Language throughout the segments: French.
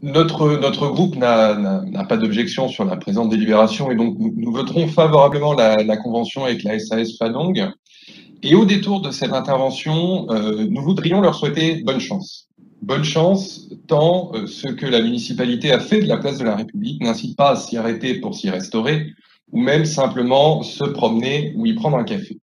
Notre groupe n'a pas d'objection sur la présente délibération et donc nous voterons favorablement la convention avec la SAS Fadong. Et au détour de cette intervention, nous voudrions leur souhaiter bonne chance. Bonne chance, tant ce que la municipalité a fait de la place de la République n'incite pas à s'y arrêter pour s'y restaurer, ou même simplement se promener ou y prendre un café.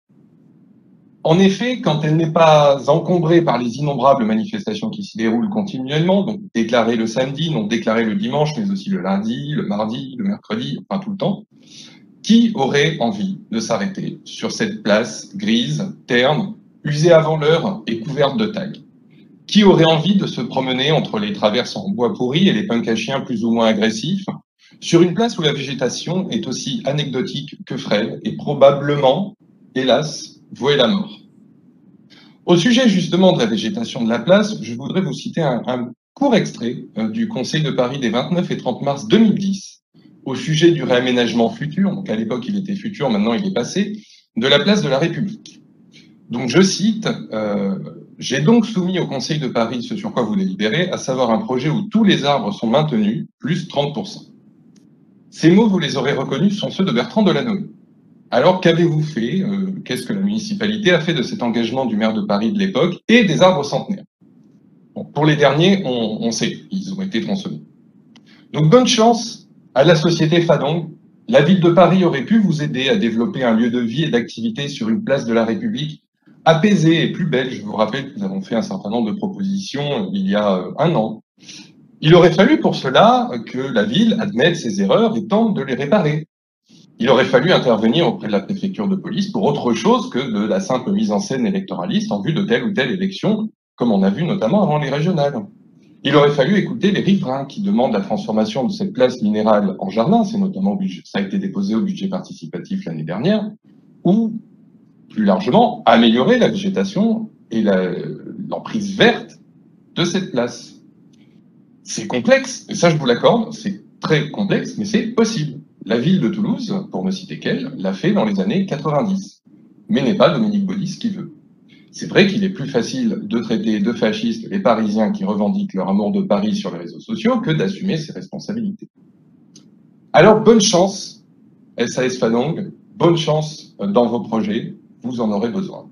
En effet, quand elle n'est pas encombrée par les innombrables manifestations qui s'y déroulent continuellement, donc déclarées le samedi, non déclarées le dimanche, mais aussi le lundi, le mardi, le mercredi, enfin tout le temps, qui aurait envie de s'arrêter sur cette place grise, terne, usée avant l'heure et couverte de tags? Qui aurait envie de se promener entre les traverses en bois pourri et les punks à chiens plus ou moins agressifs, sur une place où la végétation est aussi anecdotique que frêle et probablement, hélas, vouée la mort? Au sujet justement de la végétation de la place, je voudrais vous citer un court extrait du Conseil de Paris des 29 et 30 mars 2010 au sujet du réaménagement futur, donc à l'époque il était futur, maintenant il est passé, de la place de la République. Donc je cite, j'ai donc soumis au Conseil de Paris ce sur quoi vous délibérez, à savoir un projet où tous les arbres sont maintenus, plus 30%. Ces mots, vous les aurez reconnus, sont ceux de Bertrand Delanoë. Alors, qu'avez-vous fait? Qu'est-ce que la municipalité a fait de cet engagement du maire de Paris de l'époque et des arbres centenaires? Bon, pour les derniers, on sait, ils ont été tronçonnés. Donc, bonne chance à la société Fadong. La ville de Paris aurait pu vous aider à développer un lieu de vie et d'activité sur une place de la République apaisée et plus belle. Je vous rappelle que nous avons fait un certain nombre de propositions il y a un an. Il aurait fallu pour cela que la ville admette ses erreurs et tente de les réparer. Il aurait fallu intervenir auprès de la préfecture de police pour autre chose que de la simple mise en scène électoraliste en vue de telle ou telle élection, comme on a vu notamment avant les régionales. Il aurait fallu écouter les riverains qui demandent la transformation de cette place minérale en jardin, c'est notamment ça a été déposé au budget participatif l'année dernière, ou plus largement améliorer la végétation et l'emprise verte de cette place. C'est complexe, et ça je vous l'accorde, c'est très complexe, mais c'est possible. La ville de Toulouse, pour ne citer qu'elle, l'a fait dans les années 90, mais n'est pas Dominique Baudis qui veut. C'est vrai qu'il est plus facile de traiter de fascistes les Parisiens qui revendiquent leur amour de Paris sur les réseaux sociaux que d'assumer ses responsabilités. Alors bonne chance, SAS Fadong, bonne chance dans vos projets, vous en aurez besoin.